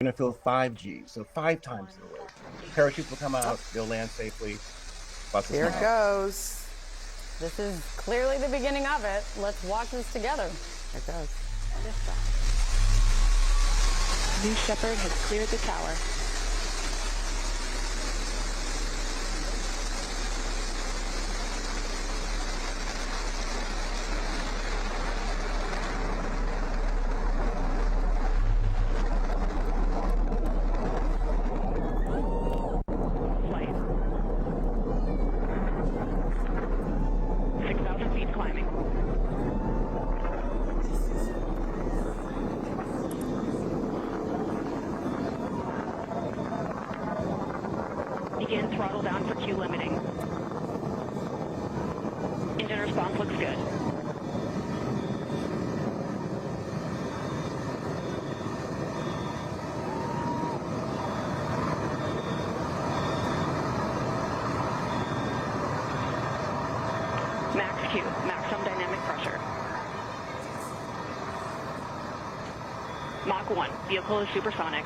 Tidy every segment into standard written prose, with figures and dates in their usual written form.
going to feel 5G, so 5 times the weight. Parachutes will come out, they'll land safely. Here it goes. This is clearly the beginning of it. Let's watch this together. Here it goes. New Shepard has cleared the tower. Flight. 6,000 feet climbing. Begin throttle down for Q limiting. Engine response looks good. Max Q, maximum dynamic pressure. Mach 1, vehicle is supersonic.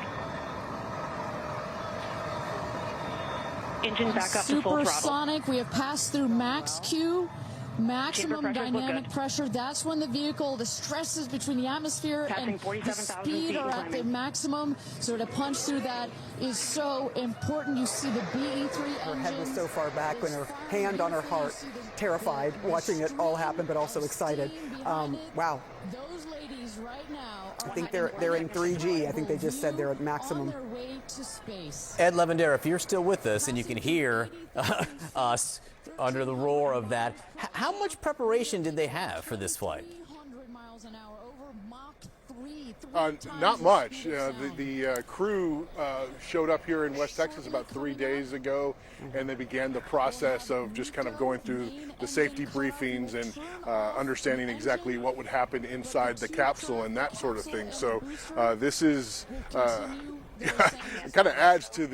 Engine back up to full throttle. Supersonic, we have passed through max Q, maximum Chamber pressures look dynamic good. pressure. That's when the vehicle, the stresses between the atmosphere Passing and the 47,000 speed feet are and at the climbing. maximum. So to punch through that is so important. You see the BE3 Her head was engines. so far back when her hand on her heart, terrified, watching it all happen, but also excited. Wow. Those ladies right now I think they're in 3G. I think they just said they're at maximum. on their way to space. Ed Levendera, if you're still with us and you can hear us under the roar of that, how much preparation did they have for this flight? 300 miles an hour over Mach 3. Not much. The crew showed up here in West Texas about 3 days ago, and they began the process of just kind of going through the safety briefings and understanding exactly what would happen inside the capsule and that sort of thing. So this is it kind of adds to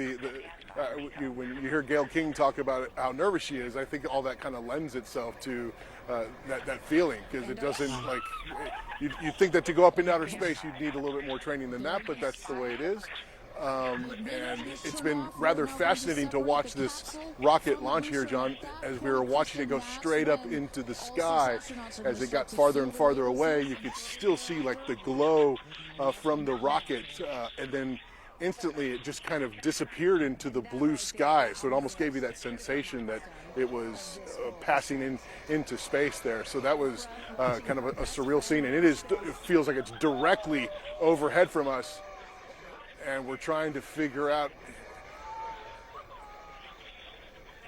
when you hear Gail King talk about how nervous she is. I think all that kind of lends itself to that feeling, because it doesn't, like, you'd think that to go up in outer space you'd need a little bit more training than that, but that's the way it is. And it's been rather fascinating to watch this rocket launch here, John, as we were watching it go straight up into the sky. As it got farther and farther away, you could still see like the glow from the rocket, and then instantly it just kind of disappeared into the blue sky. So it almost gave you that sensation that it was passing into space there. So that was kind of a surreal scene, and it feels like it's directly overhead from us. And we're trying to figure out,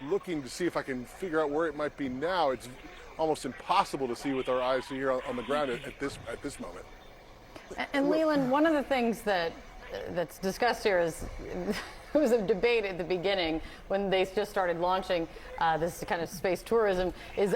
looking to see if I can figure out where it might be now. It's almost impossible to see with our eyes here on the ground at this moment. And Leland, one of the things that's discussed here is there was a debate at the beginning when they just started launching this kind of space tourism is,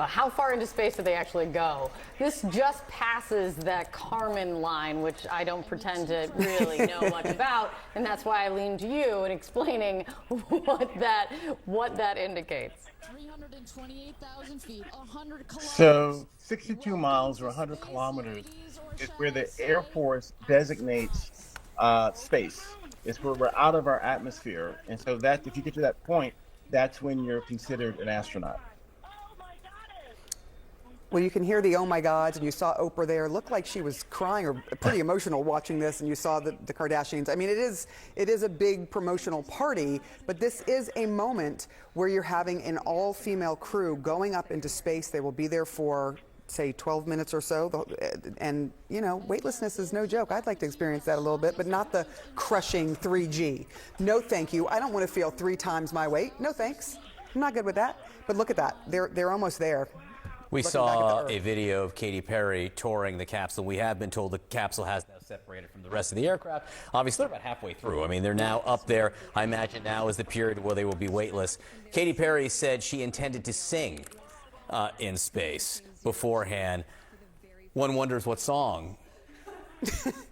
how far into space do they actually go? This just passes that Kármán line, which I don't pretend to really know much about, and that's why I lean to you in explaining what that indicates. 328,000 feet, 100 kilometers. So 62 miles or 100 kilometers is where the Air Force designates space. It's where we're out of our atmosphere. And so that if you get to that point, that's when you're considered an astronaut. Well, you can hear the oh my gods, and you saw Oprah there. Looked like she was crying or pretty emotional watching this, and you saw the Kardashians. I mean, it is a big promotional party, but this is a moment where you're having an all-female crew going up into space. They will be there for, say, 12 minutes or so. And, weightlessness is no joke. I'd like to experience that a little bit, but not the crushing 3G. No, thank you. I don't want to feel 3 times my weight. No, thanks. I'm not good with that. But look at that. They're almost there. We saw a video of Katy Perry touring the capsule. We have been told the capsule has now separated from the rest of the aircraft. Obviously, they're about halfway through. I mean, they're now up there. I imagine now is the period where they will be weightless. Katy Perry said she intended to sing in space beforehand. One wonders what song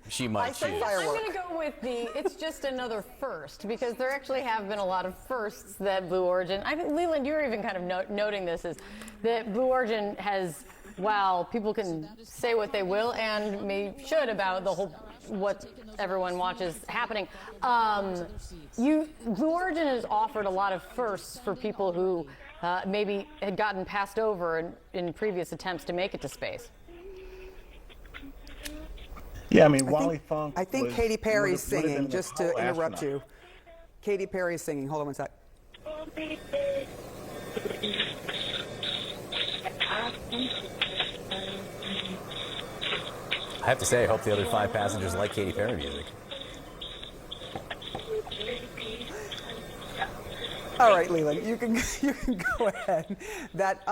she might choose. Firework. I'm going to go with it's just another first, because there actually have been a lot of firsts that Blue Origin, I think, Leland, you're even kind of noting this, is that Blue Origin has, while people can say what they will and should about the whole what everyone watches happening. Blue Origin has offered a lot of firsts for people who maybe had gotten passed over in previous attempts to make it to space. Yeah, I mean, Wally Funk. I think was- Katy Perry's would've been singing, an just to Apollo interrupt astronaut. you. Katy Perry's singing. Hold on one sec. I have to say, I hope the other 5 passengers like Katy Perry music. All right, Leland, you can go ahead. That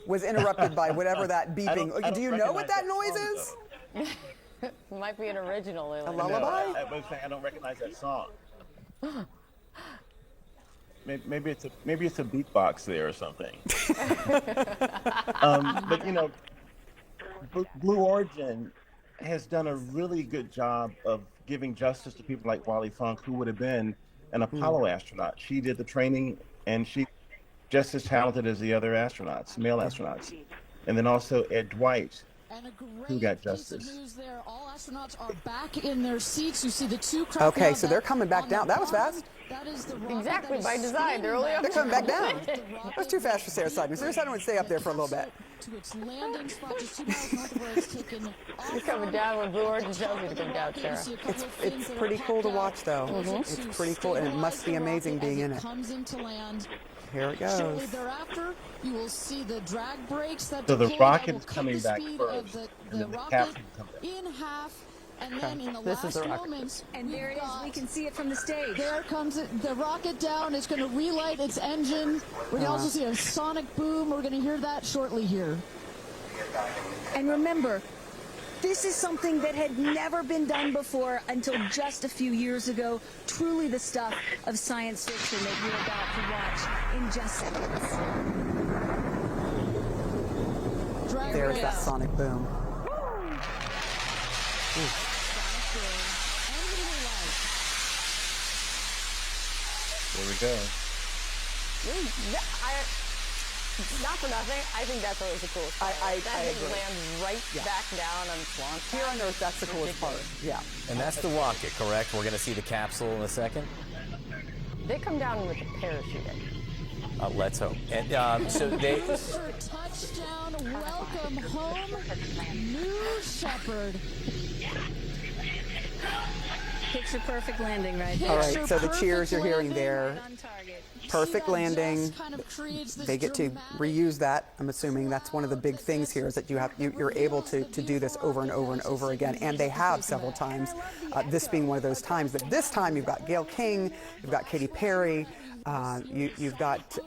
was interrupted by whatever that beeping. I don't Do you know what that recognize noise that is? song, It might be an original. A Leland. lullaby? I was saying I don't recognize that song. Maybe it's a beatbox there or something. But you know, Blue Origin has done a really good job of giving justice to people like Wally Funk, who would have been an Apollo astronaut. She did the training, and she just as talented as the other astronauts, male astronauts. And then also Ed Dwight, And a great who got piece of justice. news there. All astronauts are back in their seats. You see the 2 craft Okay, now so they're that coming back on down. the That was bottom, fast. That is the rocket Exactly, that by is design. They're only spinning up They're coming back down. back. The rocket That's too fast for Sarah Simon. Sarah Simon would stay up there for a little bit. To its landing spot just 2 miles north of where it's taken off. You're coming down when Blue Origin tells you to come down, Sarah. It's pretty cool to watch, though. It's pretty cool, and it must be amazing being in it. Comes into land. Here it Shortly goes. thereafter, you will see the drag brakes that So the deploy that rocket's will cut coming the back speed first, of and the then the rocket capsule comes back. in half, and then in the This is last the rocket. moments, And there it is. We can see it from the stage. there comes it, the rocket down. It's going to relight its engine. We're going to also see a sonic boom. We're going to hear that shortly here. And remember, this is something that had never been done before until just a few years ago. Truly the stuff of science fiction that you're about to watch in just seconds. Drag There's race. that sonic boom. There we go. Not for nothing. I think that's always the coolest part. I that thing agree. lands right back down on its launch Here pad. on Earth, that's the coolest part. Yeah. And that's the rocket, correct? We're going to see the capsule in a second. They come down with a parachute. Let's hope. And so they. Touchdown, welcome home, New Shepard. Picture perfect landing right there. All right, so the Perfect cheers you're hearing landing. there. On target. Perfect See, that landing. just kind of creates this They get to dramatic reuse that. I'm assuming that's one of the big things here is that you're able to do this over and over and over again, and they have several times. This being one of those times. But this time you've got Gayle King, you've got Katy Perry, you've got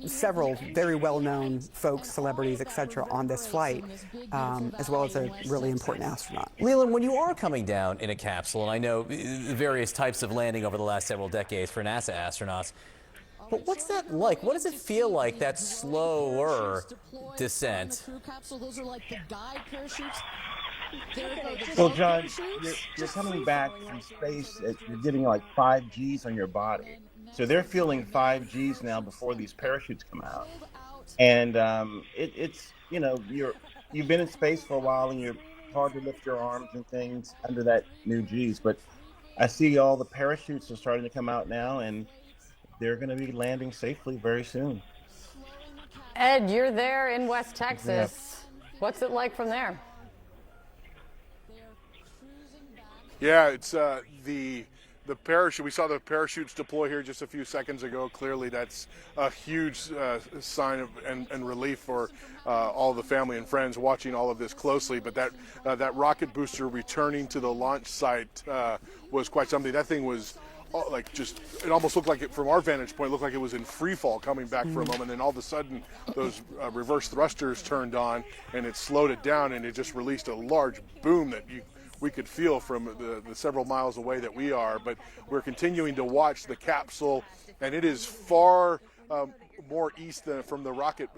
several very well-known folks, celebrities, etc., on this flight, as well as a really important astronaut. Leland, when you are coming down in a capsule, and I know the various types of landing over the last several decades for NASA astronauts, but what's that like? What does it feel like, that slower descent? Crew capsule, those are like the guide parachutes. There it goes. Well, John, you're coming back from space. You're getting like 5 Gs on your body. So they're feeling 5 Gs now before these parachutes come out. And it's, you know, you've been in space for a while and you're hard to lift your arms and things under that new Gs. But I see all the parachutes are starting to come out now, and they're going to be landing safely very soon. Ed, you're there in West Texas. What's it like from there? Yeah, it's the parachute. We saw the parachutes deploy here just a few seconds ago. Clearly, that's a huge sign of and relief for all the family and friends watching all of this closely. But that rocket booster returning to the launch site was quite something. That thing was like it almost looked like it, from our vantage point, looked like it was in free fall coming back for a moment. Then all of a sudden, those reverse thrusters turned on, and it slowed it down, and it just released a large boom that we could feel from the several miles away that we are. But we're continuing to watch the capsule, and it is far more east than from the rocket,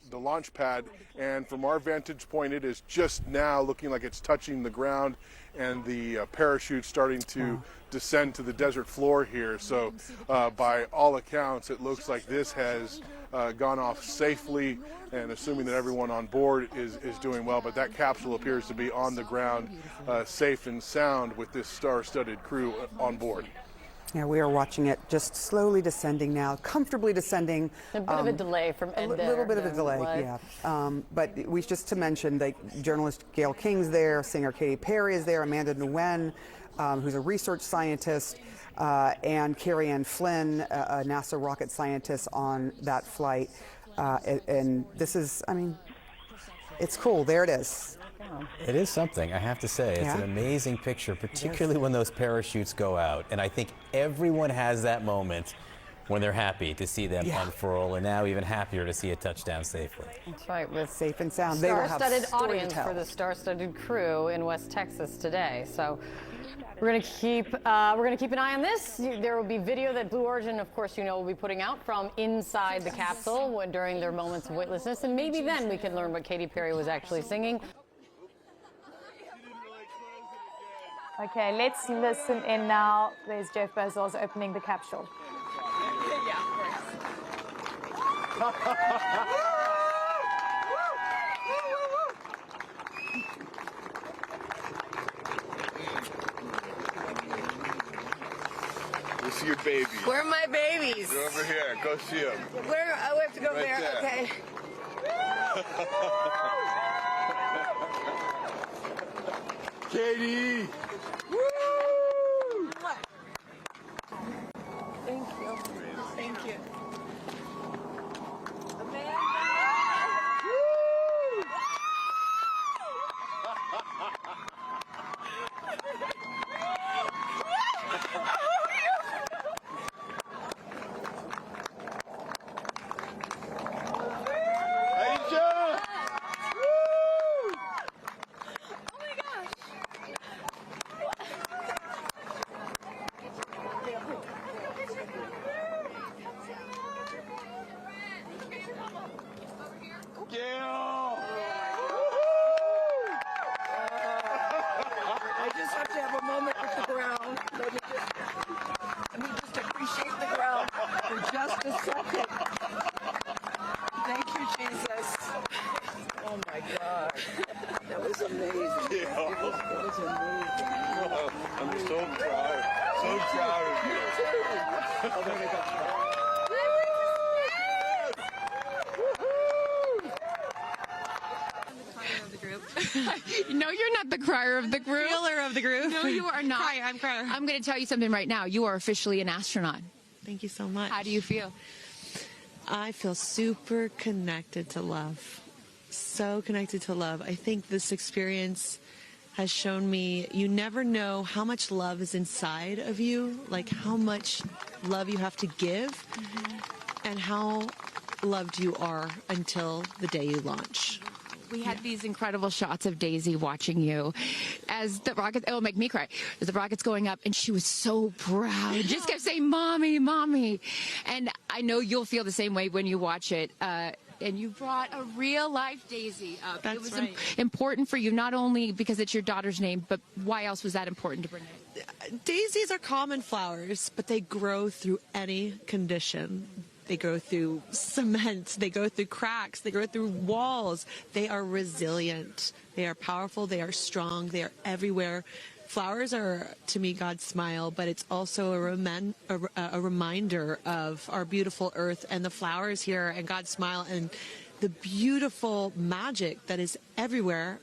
the launch pad, and from our vantage point, it is just now looking like it's touching the ground, and the parachute starting to descend to the desert floor here. So, by all accounts, it looks like this has gone off safely, and assuming that everyone on board is doing well. But that capsule appears to be on the ground, safe and sound, with this star-studded crew on board. Yeah, we are watching it just slowly descending now, comfortably descending. A bit of a delay from a little bit of a delay, yeah. But we just to mention that journalist Gayle King's there, singer Katy Perry is there, Amanda Nguyen, who's a research scientist, and Carrie Ann Flynn, a NASA rocket scientist on that flight. And this is, I mean, it's cool. There it is. It is something, I have to say. It's an amazing picture, particularly when those parachutes go out. And I think everyone has that moment when they're happy to see them unfurl, and now even happier to see it touch down safely. That's right, with safe and sound. They will have star-studded story to audience tell. for the star-studded crew in West Texas today. So we're going to keep an eye on this. There will be video that Blue Origin, of course, will be putting out from inside the capsule during their moments of weightlessness, and maybe then we can learn what Katy Perry was actually singing. Okay, let's listen in now. There's Jeff Bezos opening the capsule. You see your babies. Where are my babies? They're over here. Go see them. Where? Oh, we have to go Right there. Okay. Katie! Woo! Thank you. Thank you. Amanda! Woo! I just have to have a moment with the ground. Let me just appreciate the ground for just a second. Thank you, Jesus. Oh my God. That was amazing. That was amazing. I'm so proud. So proud of you. Oh my God. No, you're not the crier of the group. Feeler of the group. No, you are not. I'm crier. I'm going to tell you something right now. You are officially an astronaut. Thank you so much. How do you feel? I feel super connected to love. So connected to love. I think this experience has shown me you never know how much love is inside of you, like how much love you have to give, and how loved you are until the day you launch. We had these incredible shots of Daisy watching you as the rocket, it'll make me cry, as the rocket's going up, and she was so proud. Just kept saying, Mommy, Mommy. And I know you'll feel the same way when you watch it. And you brought a real life Daisy up. That's it was right. important for you, not only because it's your daughter's name, but why else was that important to bring it? Daisies are common flowers, but they grow through any condition. They go through cement, they go through cracks, they go through walls. They are resilient, they are powerful, they are strong, they are everywhere. Flowers are, to me, God's smile, but it's also a reminder of our beautiful earth and the flowers here and God's smile and the beautiful magic that is everywhere,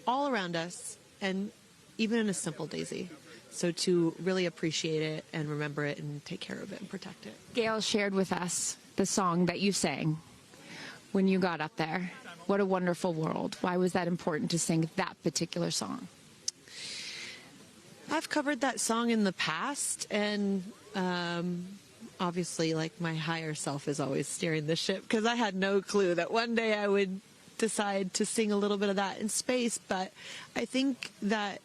all around us, and even in a simple daisy. So to really appreciate it and remember it and take care of it and protect it. Gail shared with us the song that you sang when you got up there. What a wonderful world. Why was that important to sing that particular song? I've covered that song in the past, and obviously, like, my higher self is always steering the ship, because I had no clue that one day I would decide to sing a little bit of that in space. But I think that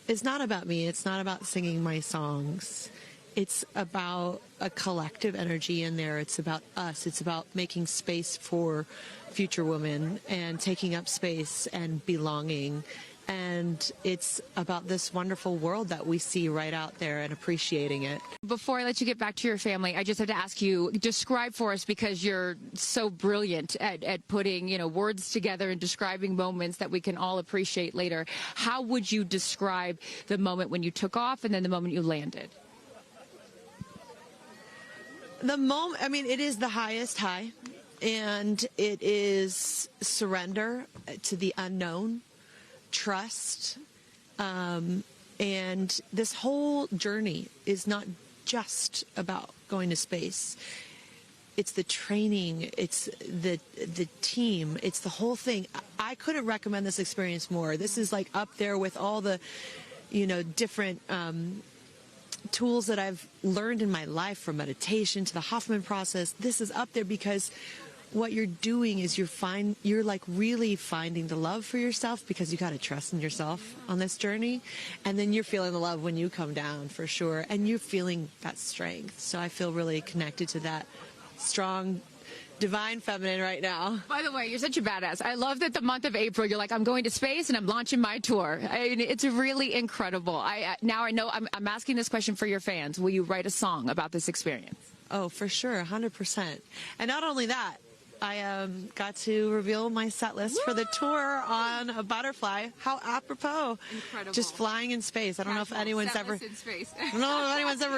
it's not about me. It's not about singing my songs. it's about a collective energy in there. It's about us. It's about making space for future women and taking up space and belonging. And it's about this wonderful world that we see right out there and appreciating it. Before I let you get back to your family, I just have to ask you, describe for us, because you're so brilliant at putting, words together and describing moments that we can all appreciate later. How would you describe the moment when you took off and then the moment you landed? The moment, it is the highest high, and it is surrender to the unknown, trust, and this whole journey is not just about going to space. It's the training, it's the team, it's the whole thing. I couldn't recommend this experience more. This is like up there with all the, different tools that I've learned in my life, from meditation to the Hoffman process. This is up there because what you're doing is you're like really finding the love for yourself, because you got to trust in yourself on this journey. And then you're feeling the love when you come down, for sure. And you're feeling that strength. So I feel really connected to that strong, divine feminine right now. By the way, you're such a badass. I love that the month of April, you're like, I'm going to space and I'm launching my tour. It's really incredible. Now I know I'm asking this question for your fans. Will you write a song about this experience? Oh, for sure. 100%. And not only that, I got to reveal my set list for the tour on a butterfly. How apropos. Incredible. Just flying in space. I don't know if anyone's ever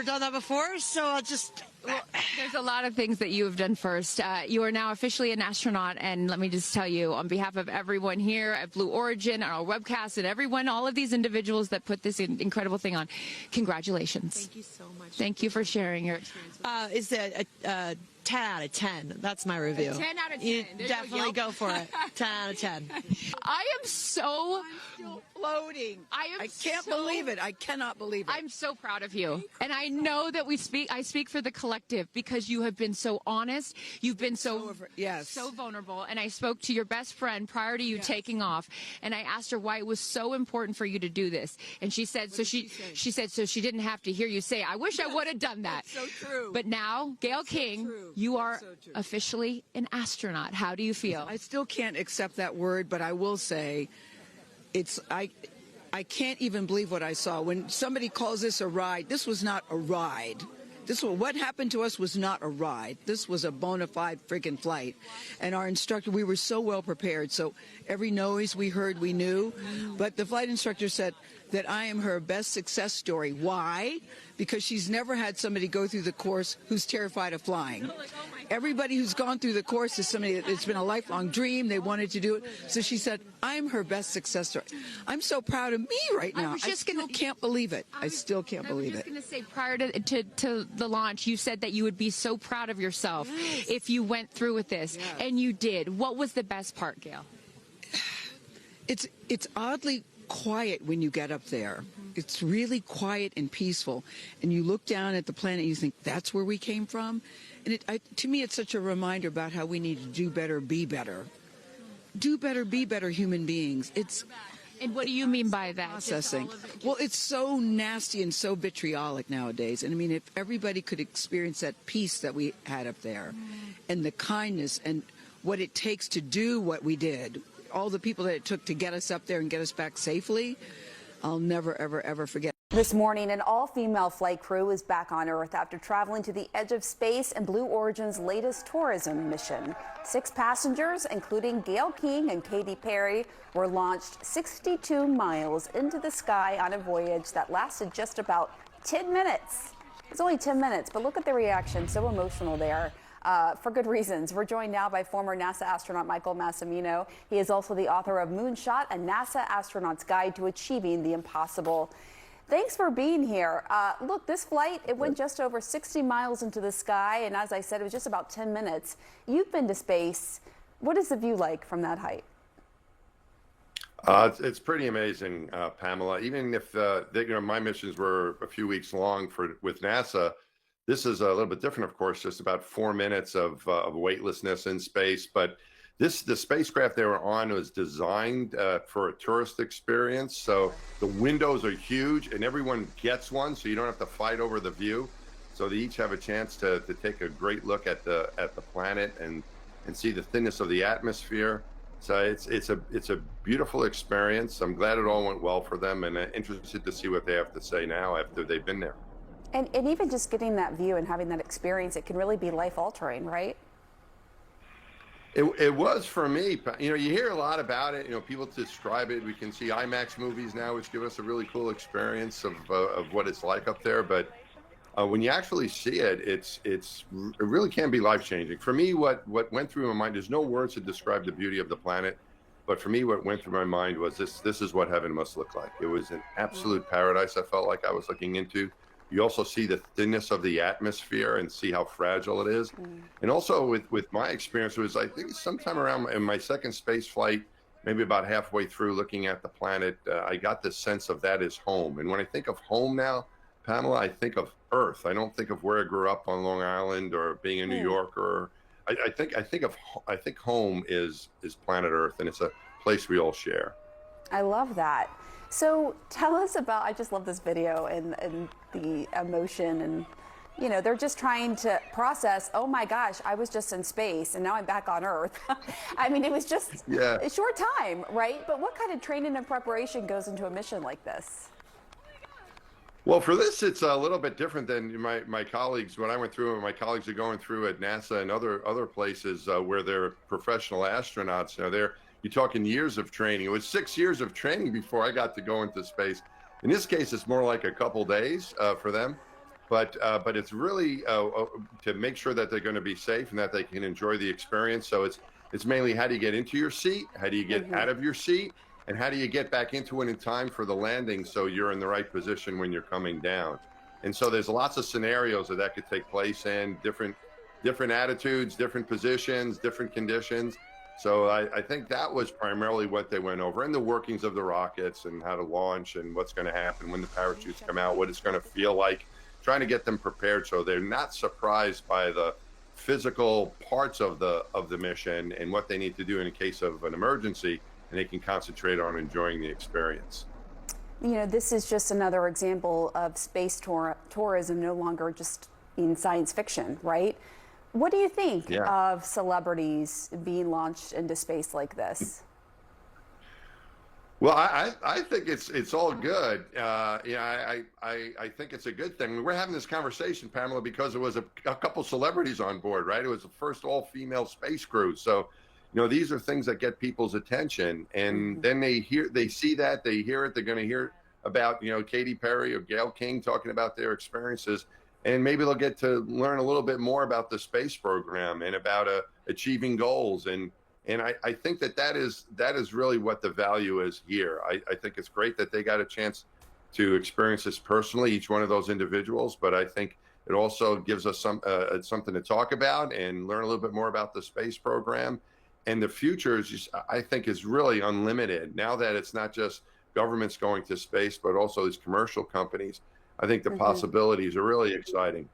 done that before, so I'll just... Well, there's a lot of things that you have done first. You are now officially an astronaut, and let me just tell you, on behalf of everyone here at Blue Origin, our webcast, and everyone, all of these individuals that put this incredible thing on, congratulations. Thank you so much. Thank you for sharing your experience with Is it a 10 out of 10? That's my review. 10 out of 10. You definitely go for it. 10 out of 10. I am so... Floating. I can't believe it. I cannot believe it. I'm so proud of you. And I know that I speak for the collective, because you have been so honest. You've been so vulnerable. And I spoke to your best friend prior to you taking off, and I asked her why it was so important for you to do this. And she said, she said, so she didn't have to hear you say, I wish I would have done that. So true. But now, Gayle King, you are officially an astronaut. How do you feel? I still can't accept that word, but I will say, I can't even believe what I saw. When somebody calls this a ride, this was not a ride. What happened to us was not a ride. This was a bona fide freaking flight. And our instructor, we were so well prepared. So every noise we heard, we knew. But the flight instructor said that I am her best success story. Why? Because she's never had somebody go through the course who's terrified of flying. Everybody who's gone through the course is somebody that it's been a lifelong dream. They wanted to do it. So she said, I'm her best success story. I'm so proud of me right now. I still can't believe it. I still can't believe it. I was just going to say, prior to the launch, you said that you would be so proud of yourself if you went through with this. And you did. What was the best part, Gayle? It's oddly quiet when you get up there. It's really quiet and peaceful. And you look down at the planet and you think, that's where we came from? And to me, it's such a reminder about how we need to do better, be better. Do better, be better human beings. And what do you mean by that? Processing. Well, it's so nasty and so vitriolic nowadays. And I mean, if everybody could experience that peace that we had up there, and the kindness and what it takes to do what we did, all the people that it took to get us up there and get us back safely, I'll never, ever, ever forget. This morning, an all-female flight crew is back on Earth after traveling to the edge of space in Blue Origin's latest tourism mission. 6 passengers, including Gayle King and Katy Perry, were launched 62 miles into the sky on a voyage that lasted just about 10 minutes. It's only 10 minutes, but look at the reaction. So emotional there. For good reasons. We're joined now by former NASA astronaut Michael Massimino. He is also the author of Moonshot, a NASA astronaut's guide to achieving the impossible. Thanks for being here. Look, this flight, it went just over 60 miles into the sky, and as I said, it was just about 10 minutes. You've been to space. What is the view like from that height? It's pretty amazing, Pamela. Even if my missions were a few weeks long with NASA, this is a little bit different, of course, just about 4 minutes of weightlessness in space. But the spacecraft they were on was designed for a tourist experience. So the windows are huge and everyone gets one, so you don't have to fight over the view. So they each have a chance to take a great look at the planet and see the thinness of the atmosphere. So it's a beautiful experience. I'm glad it all went well for them, and interested to see what they have to say now after they've been there. And even just getting that view and having that experience, it can really be life altering, right? It was for me. You hear a lot about it. People describe it. We can see IMAX movies now, which give us a really cool experience of what it's like up there. But when you actually see it, it really can be life changing. For me, what went through my mind, there's no words to describe the beauty of the planet. But for me, what went through my mind was this is what heaven must look like. It was an absolute paradise I felt like I was looking into. You also see the thinness of the atmosphere and see how fragile it is. And also with my experience was, I think sometime around in my second space flight, maybe about halfway through looking at the planet, I got this sense of that is home. And when I think of home now, Pamela, I think of Earth. I don't think of where I grew up on Long Island or being in New York, or I think home is planet Earth, and it's a place we all share. I love that. So tell us about, I just love this video and the emotion, and they're just trying to process, oh my gosh, I was just in space and now I'm back on Earth. I mean, it was just a short time, right? But what kind of training and preparation goes into a mission like this? Well, for this, it's a little bit different than my colleagues. What I went through and my colleagues are going through at NASA and other places where they're professional astronauts. You're talking years of training. It was 6 years of training before I got to go into space. In this case, it's more like a couple days for them, but it's really to make sure that they're going to be safe and that they can enjoy the experience. So it's mainly how do you get into your seat, how do you get out of your seat, and how do you get back into it in time for the landing so you're in the right position when you're coming down. And so there's lots of scenarios that could take place in, different attitudes, different positions, different conditions. So I think that was primarily what they went over, and the workings of the rockets and how to launch and what's going to happen when the parachutes come out, what it's going to feel like, trying to get them prepared so they're not surprised by the physical parts of the mission and what they need to do in case of an emergency, and they can concentrate on enjoying the experience. This is just another example of space tourism no longer just in science fiction, right? What do you think of celebrities being launched into space like this? Well, I think it's all good. I think it's a good thing. We're having this conversation, Pamela, because it was a couple celebrities on board, right? It was the first all-female space crew. So, these are things that get people's attention, and then they see that, they hear it, they're going to hear about, Katy Perry or Gayle King talking about their experiences. And maybe they'll get to learn a little bit more about the space program and about achieving goals. And I think that is really what the value is here. I think it's great that they got a chance to experience this personally, each one of those individuals. But I think it also gives us something to talk about and learn a little bit more about the space program. And the future I think is really unlimited now that it's not just governments going to space, but also these commercial companies. I think the possibilities are really exciting.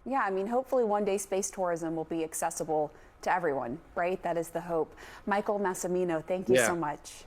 Yeah, I mean, hopefully one day space tourism will be accessible to everyone, right? That is the hope. Michael Massimino, thank you so much.